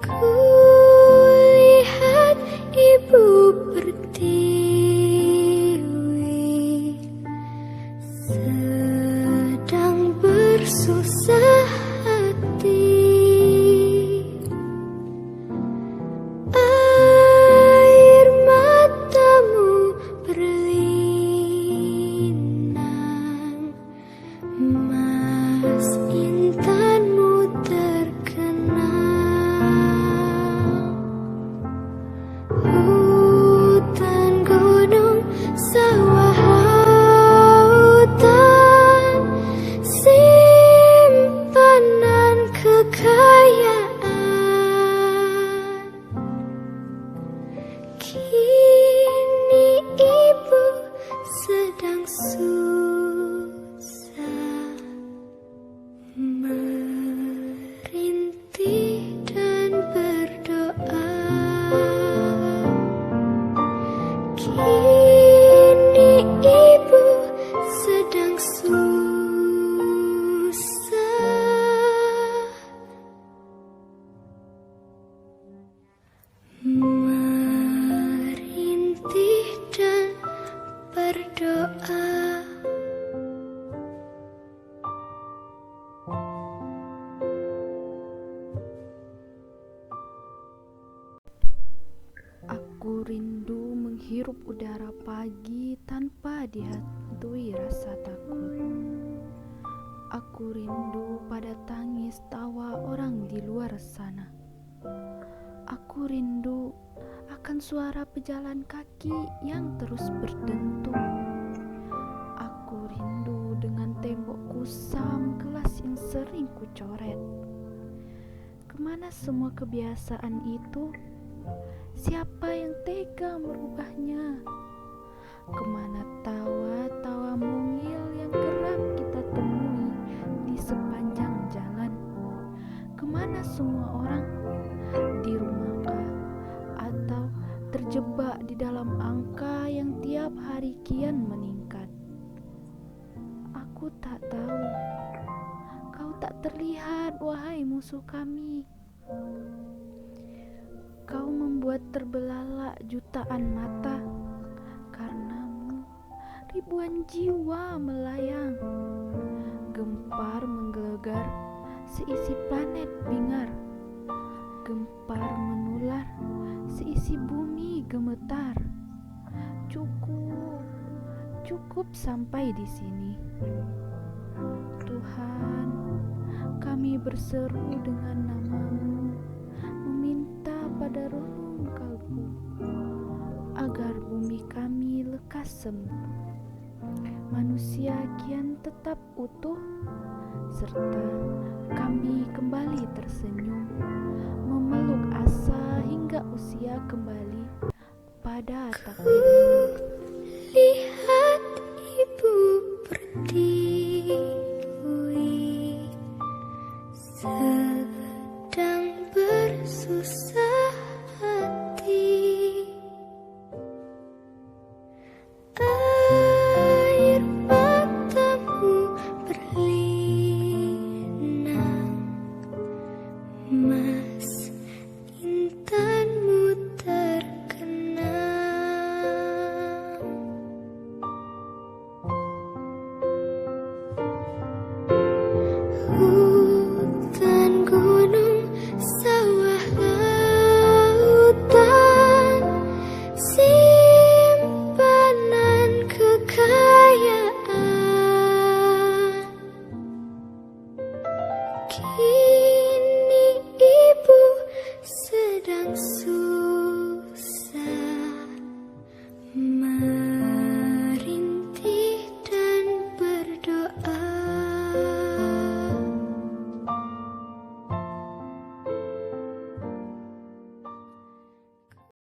Ku lihat ibu pertiwi sedang bersusah hati. Air matamu berlinang, emas intanmu terkenang. Hutan, gunung, sawah, lautan, simpanan kekayaan. Kini ibu sedang susah, merintih dan berdoa. Kini ibu sedang susah, merintih dan berdoa. Aku rindu menghirup udara pagi tanpa dihantui rasa takut. Aku rindu pada tangis tawa orang di luar sana. Aku rindu akan suara pejalan kaki yang terus berdentum. Aku rindu dengan tembok kusam kelas yang sering kucoret. Kemana semua kebiasaan itu? Siapa yang tega merubahnya? Kemana tawa-tawa mungil yang kerap kita temui di sepanjang jalan? Kemana semua orang? Di rumahkah? Atau terjebak di dalam angka yang tiap hari kian meningkat? Aku tak tahu. Kau tak terlihat, wahai musuh kami. Kau membuat terbelalak jutaan mata. Karenamu ribuan jiwa melayang. Gempar menggelegar seisi planet bingar. Gempar menular seisi bumi gemetar. Cukup sampai di sini. Tuhan, kami berseru dengan namamu, meminta pada relung kalbu agar bumi kami lekas sembuh, manusia kian tetap utuh, serta kami kembali tersenyum, memeluk asa hingga usia kembali pada takdirmu. Lihat ibu pertiwi sedang bersusah